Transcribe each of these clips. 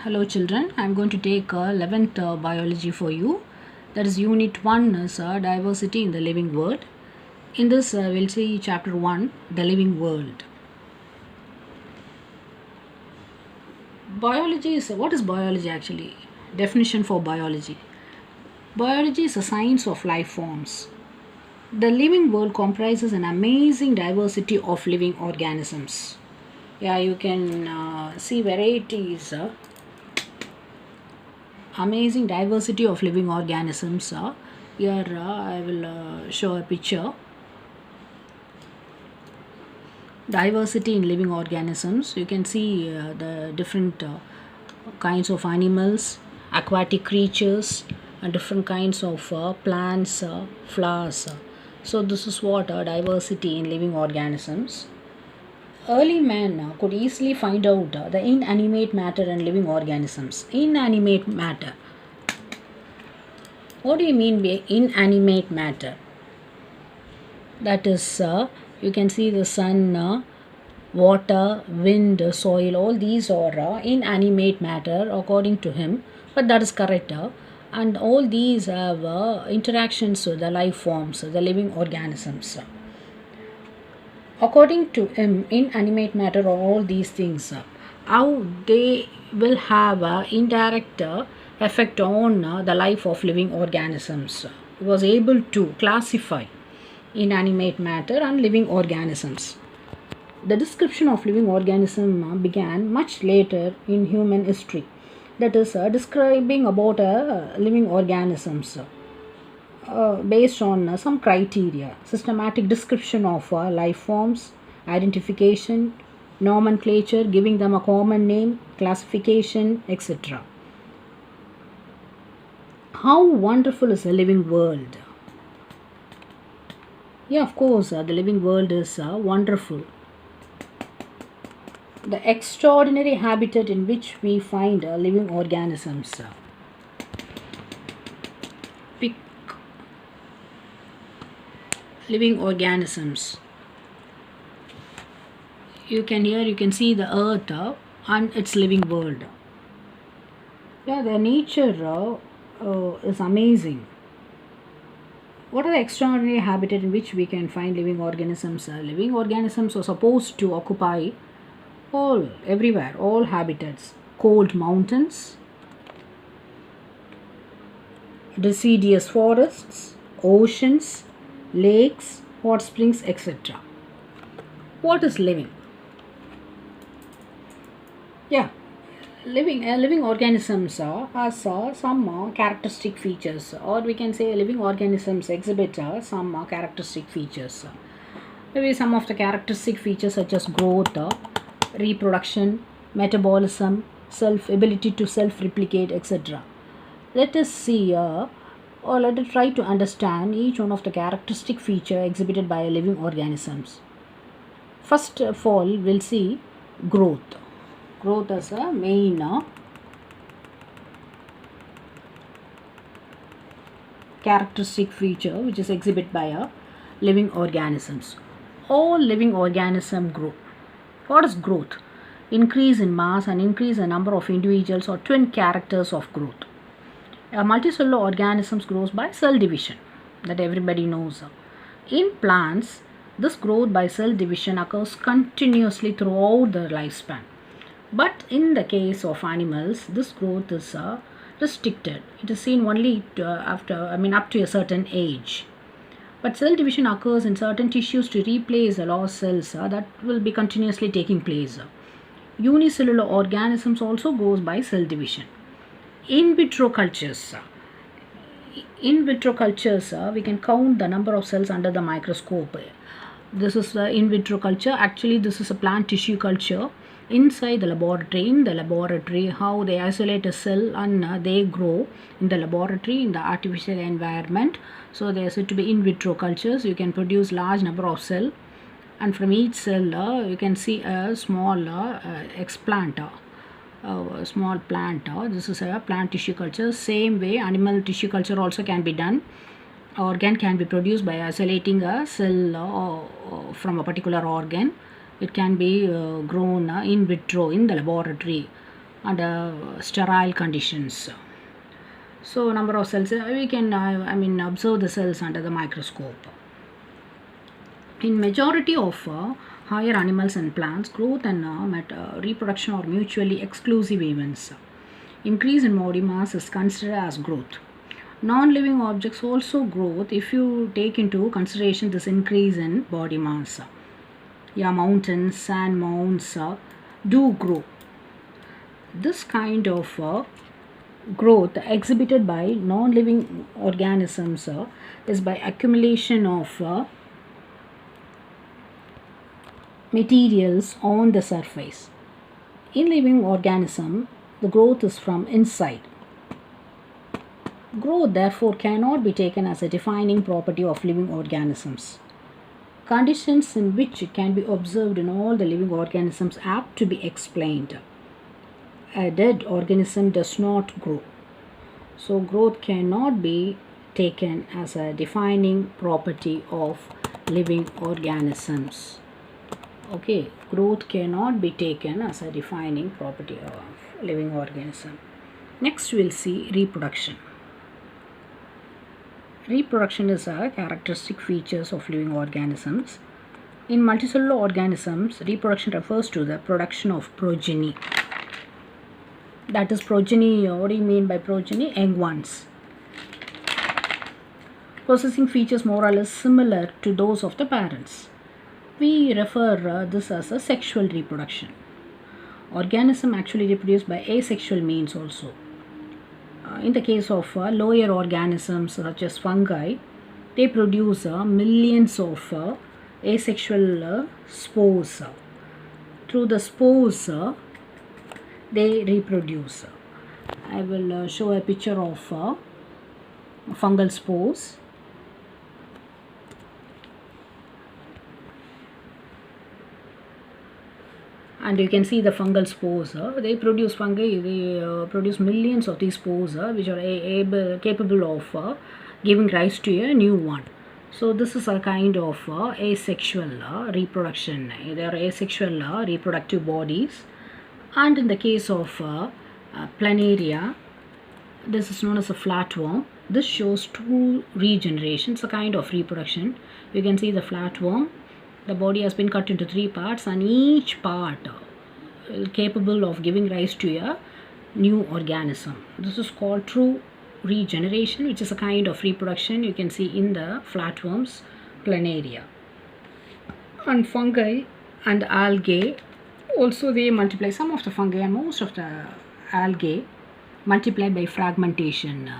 Hello children, I am going to take 11th biology for you. That is unit 1 is diversity in the living world. In this we'll see chapter 1, the living world. Biology is what is biology actually? Definition for biology. Biology is a science of life forms. The living world comprises an amazing diversity of living organisms. Yeah, you can see varieties amazing diversity of living organisms. Here I will show a picture. Diversity in living organisms. You can see the different kinds of animals, aquatic creatures, and different kinds of plants, flowers. So this is what diversity in living organisms. Early man could easily find out the inanimate matter in living organisms. Inanimate matter. What do you mean by inanimate matter? That is, you can see the sun, water, wind, soil, all these are inanimate matter according to him. But that is correct. And all these have interactions with the life forms, the living organisms. According to him, inanimate matter are all these things. How they will have an indirect effect on the life of living organisms. He was able to classify inanimate matter and living organisms. The description of living organism began much later in human history. That is, describing about living organisms. Based on some criteria, systematic description of life forms, identification, nomenclature, giving them a common name, classification, etc. How wonderful is the living world? Yeah, of course, the living world is wonderful. The extraordinary habitat in which we find living organisms. Pick living organisms. You can see the earth and its living world. Yeah, the nature is amazing. What are the extraordinary habitat in which we can find living organisms? Living organisms are supposed to occupy everywhere, all habitats. Cold mountains, deciduous forests, oceans, lakes, hot springs, etc. What is living? Yeah, living organisms has some characteristic features, or we can say living organisms exhibit some characteristic features. Maybe some of the characteristic features such as growth, reproduction, metabolism, ability to self replicate, etc. Let us see or let us try to understand each one of the characteristic feature exhibited by living organisms. First of all, we'll see growth. Growth as a main characteristic feature which is exhibited by living organisms. All living organisms grow. What is growth? Increase in mass and increase in number of individuals or twin characters of growth. A multicellular organisms grows by cell division, that everybody knows. In plants, this growth by cell division occurs continuously throughout the lifespan. But in the case of animals, this growth is restricted. It is seen only up to a certain age. But cell division occurs in certain tissues to replace the lost cells that will be continuously taking place. Unicellular organisms also goes by cell division. In vitro cultures. In vitro cultures, we can count the number of cells under the microscope. This is the in vitro culture. Actually, this is a plant tissue culture. Inside the laboratory, how they isolate a cell and they grow in the laboratory in the artificial environment. So they are said to be in vitro cultures. You can produce large number of cells, and from each cell you can see a small explant, a small plant. This is a plant tissue culture. Same way, animal tissue culture also can be done. Organ can be produced by isolating a cell from a particular organ. It can be grown in vitro in the laboratory. under sterile conditions. So number of cells, we can observe the cells under the microscope. In majority of higher animals and plants, growth and reproduction are mutually exclusive events. Increase in body mass is considered as growth. Non-living objects also growth if you take into consideration this increase in body mass. Yeah, mountains, sand mounds do grow. This kind of growth exhibited by non-living organisms is by accumulation of materials on the surface. In living organism, the growth is from inside. Growth therefore cannot be taken as a defining property of living organisms. Conditions in which it can be observed in all the living organisms have to be explained. A dead organism does not grow. So growth cannot be taken as a defining property of living organisms. Okay, growth cannot be taken as a defining property of living organism. Next we'll see reproduction. Reproduction is a characteristic features of living organisms. In multicellular organisms, reproduction refers to the production of progeny. That is progeny, what do you mean by progeny? Young ones. Possessing features more or less similar to those of the parents. We refer this as a sexual reproduction. Organism actually reproduce by asexual means also. In the case of lower organisms such as fungi, they produce millions of asexual spores. Through the spores, they reproduce. I will show a picture of fungal spores. And you can see the fungal spores. They produce fungi. They produce millions of these spores, which are capable of giving rise to a new one. So this is a kind of asexual reproduction. They are asexual reproductive bodies. And in the case of planaria, this is known as a flatworm. This shows two regenerations, a kind of reproduction. You can see the flatworm. The body has been cut into three parts, and each part capable of giving rise to a new organism. This is called true regeneration, which is a kind of reproduction you can see in the flatworms, planaria. And fungi and algae also, they multiply. Some of the fungi and most of the algae multiply by fragmentation.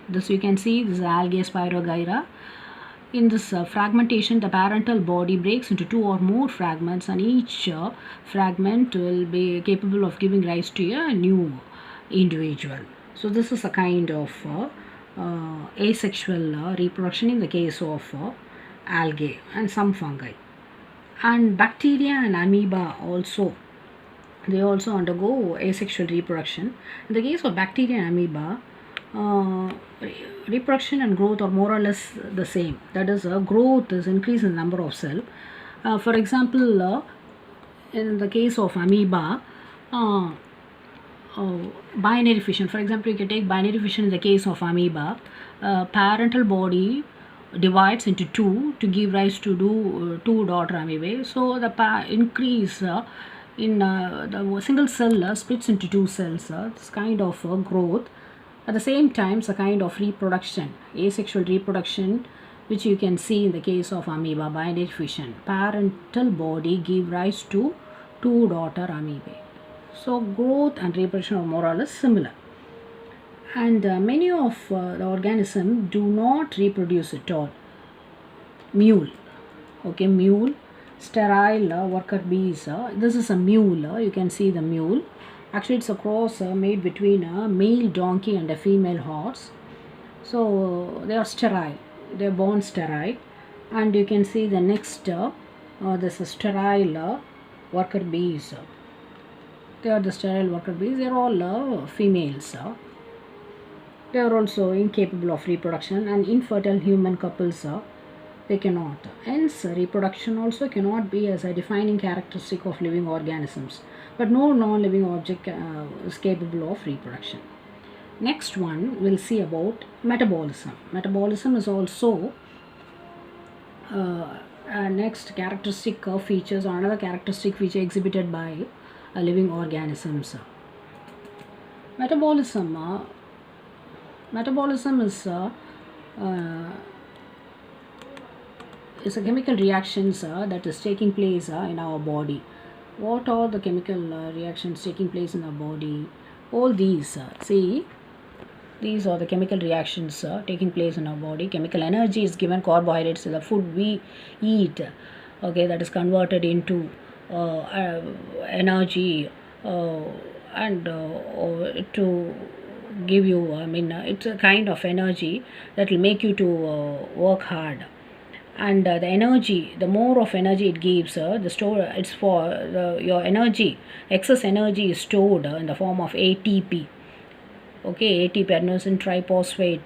This you can see, this is algae Spirogyra. In this fragmentation, the parental body breaks into two or more fragments, and each fragment will be capable of giving rise to a new individual. So this is a kind of asexual reproduction in the case of algae and some fungi. And bacteria and amoeba also, they also undergo asexual reproduction. In the case of bacteria and amoeba, reproduction and growth are more or less the same. That is, growth is increase in the number of cells. For example, in the case of amoeba, binary fission. For example, you can take binary fission in the case of amoeba. Parental body divides into two to give rise to two daughter amoebae. So the increase in the single cell splits into two cells. This kind of growth. At the same time, it's a kind of reproduction, asexual reproduction, which you can see in the case of amoeba, binary fission. Parental body give rise to two daughter amoebae. So growth and reproduction are more or less similar. And many of the organisms do not reproduce at all. Mule, okay, mule, sterile worker bees. This is a mule. You can see the mule. Actually, it's a cross made between a male donkey and a female horse. So they are sterile. They are born sterile. And you can see the next. This is sterile worker bees. They are the sterile worker bees. They are all females. They are also incapable of reproduction, and infertile human couples they cannot. Hence, reproduction also cannot be as a defining characteristic of living organisms. but no non-living object is capable of reproduction. Next one we'll see about metabolism. Metabolism is also next characteristic features, or another characteristic feature exhibited by living organisms. Metabolism metabolism uh, is a chemical reactions that is taking place in our body. What are the chemical reactions taking place in our body? All these see, these are the chemical reactions taking place in our body. Chemical energy is given. Carbohydrates, the food we eat, okay, that is converted into energy, and to give you, I mean, it's a kind of energy that will make you to work hard. And the energy, the more of energy it gives, the store, it's for your energy, excess energy is stored in the form of ATP. Okay, ATP, adenosine triphosphate,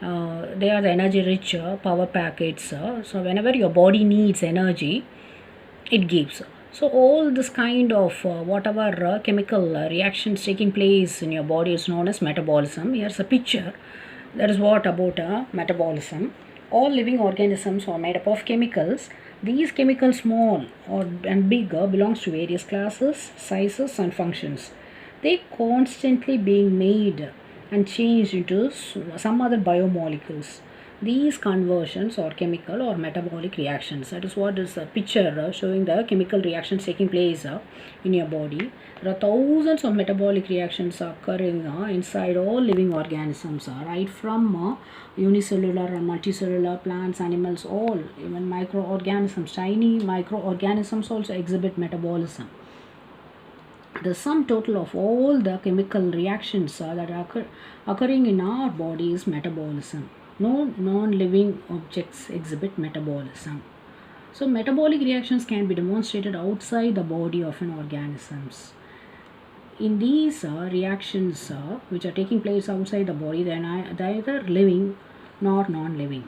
they are the energy rich power packets. So whenever your body needs energy, it gives. So all this kind of whatever chemical reactions taking place in your body is known as metabolism. Here's a picture. That is what about metabolism. All living organisms are made up of chemicals. These chemicals, small or and big, belongs to various classes, sizes, and functions. They constantly being made and changed into some other biomolecules. These conversions are chemical or metabolic reactions. That is what is a picture showing the chemical reactions taking place in your body. There are thousands of metabolic reactions occurring inside all living organisms, right from unicellular and multicellular plants, animals, all, even microorganisms, tiny microorganisms also exhibit metabolism. The sum total of all the chemical reactions that are occurring in our body is metabolism. No non-living objects exhibit metabolism. So metabolic reactions can be demonstrated outside the body of an organisms. In these reactions which are taking place outside the body, they are neither living nor non-living.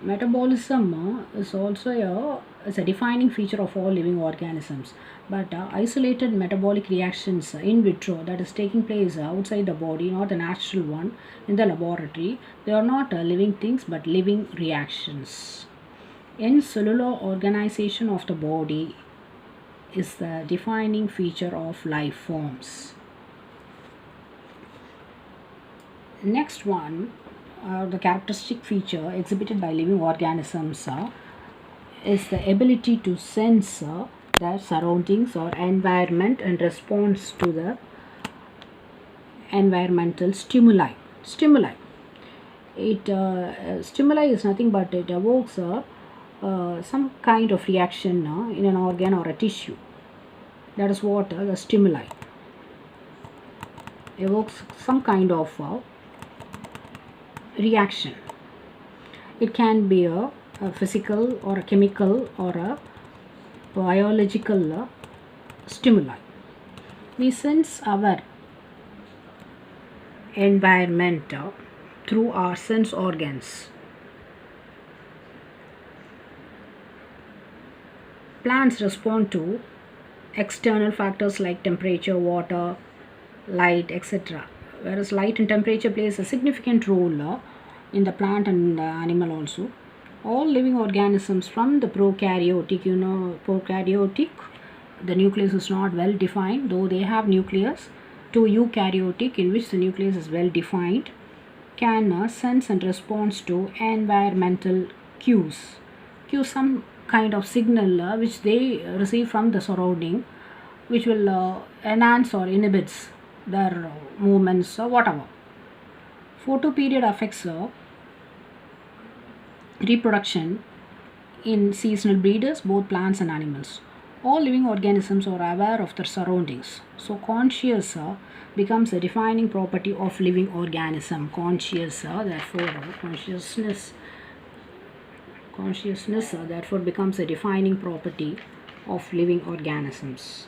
Metabolism is a defining feature of all living organisms, but isolated metabolic reactions in vitro, that is taking place outside the body, not the natural one in the laboratory, they are not living things but living reactions. In cellular organization of the body is the defining feature of life forms. Next one, the characteristic feature exhibited by living organisms is the ability to sense their surroundings or environment in response to the environmental stimuli. Stimuli is nothing but it evokes some kind of reaction in an organ or a tissue. That is what the stimuli evokes, some kind of reaction. It can be a physical or a chemical or a biological stimuli. We sense our environment through our sense organs. Plants respond to external factors like temperature, water, light, etc. Whereas light and temperature plays a significant role in the plant and animal also. All living organisms from the prokaryotic, prokaryotic, the nucleus is not well defined, though they have nucleus, to eukaryotic, in which the nucleus is well defined, can sense and respond to environmental cues. Some kind of signal which they receive from the surrounding, which will enhance or inhibits their movements or whatever. Photoperiod affects reproduction in seasonal breeders, both plants and animals. All living organisms are aware of their surroundings. So conscious becomes a defining property of living organism. Therefore consciousness therefore becomes a defining property of living organisms.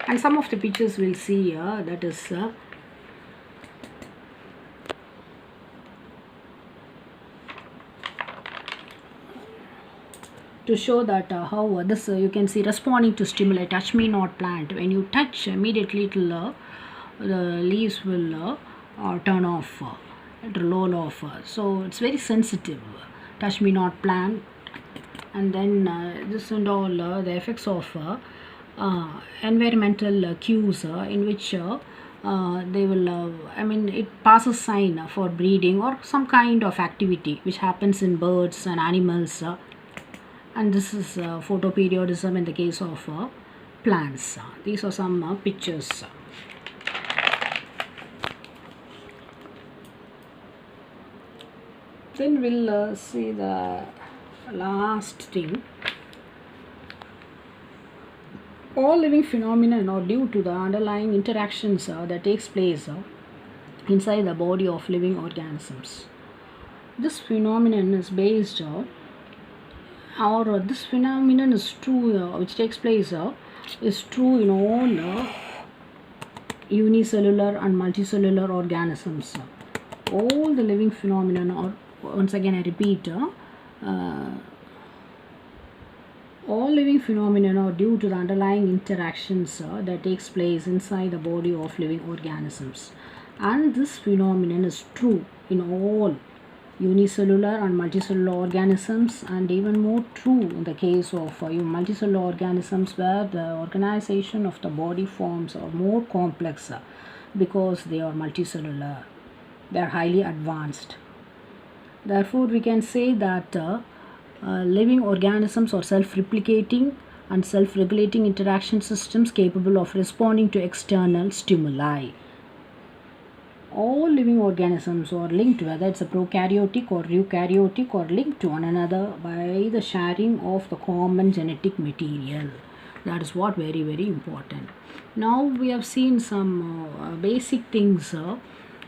And some of the pictures we'll see that is to show that how this you can see responding to stimuli. Touch me not plant. When you touch, immediately the leaves will turn off, it will roll off. So it's very sensitive. Touch me not plant. And then this and all the effects of environmental cues in which they will it passes sign for breeding or some kind of activity which happens in birds and animals, and this is photoperiodism in the case of plants. These are some pictures. Then we'll see the last thing. All living phenomena are due to the underlying interactions that takes place inside the body of living organisms. This phenomenon is based or this phenomenon is true which takes place is true in all unicellular and multicellular organisms. All the living phenomena are, once again I repeat, all living phenomena are due to the underlying interactions that takes place inside the body of living organisms, and this phenomenon is true in all unicellular and multicellular organisms, and even more true in the case of multicellular organisms where the organization of the body forms are more complex because they are multicellular, they are highly advanced. Therefore we can say that living organisms are self-replicating and self-regulating interaction systems capable of responding to external stimuli. All living organisms are linked, whether it's a prokaryotic or eukaryotic, or linked to one another by the sharing of the common genetic material. That is what very important. Now we have seen some basic things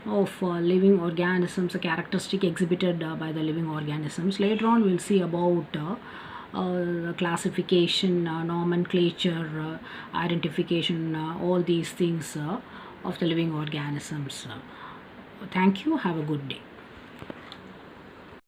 of living organisms, a characteristic exhibited by the living organisms. Later on we'll see about the classification, nomenclature, identification, all these things of the living organisms. Thank you. Have a good day.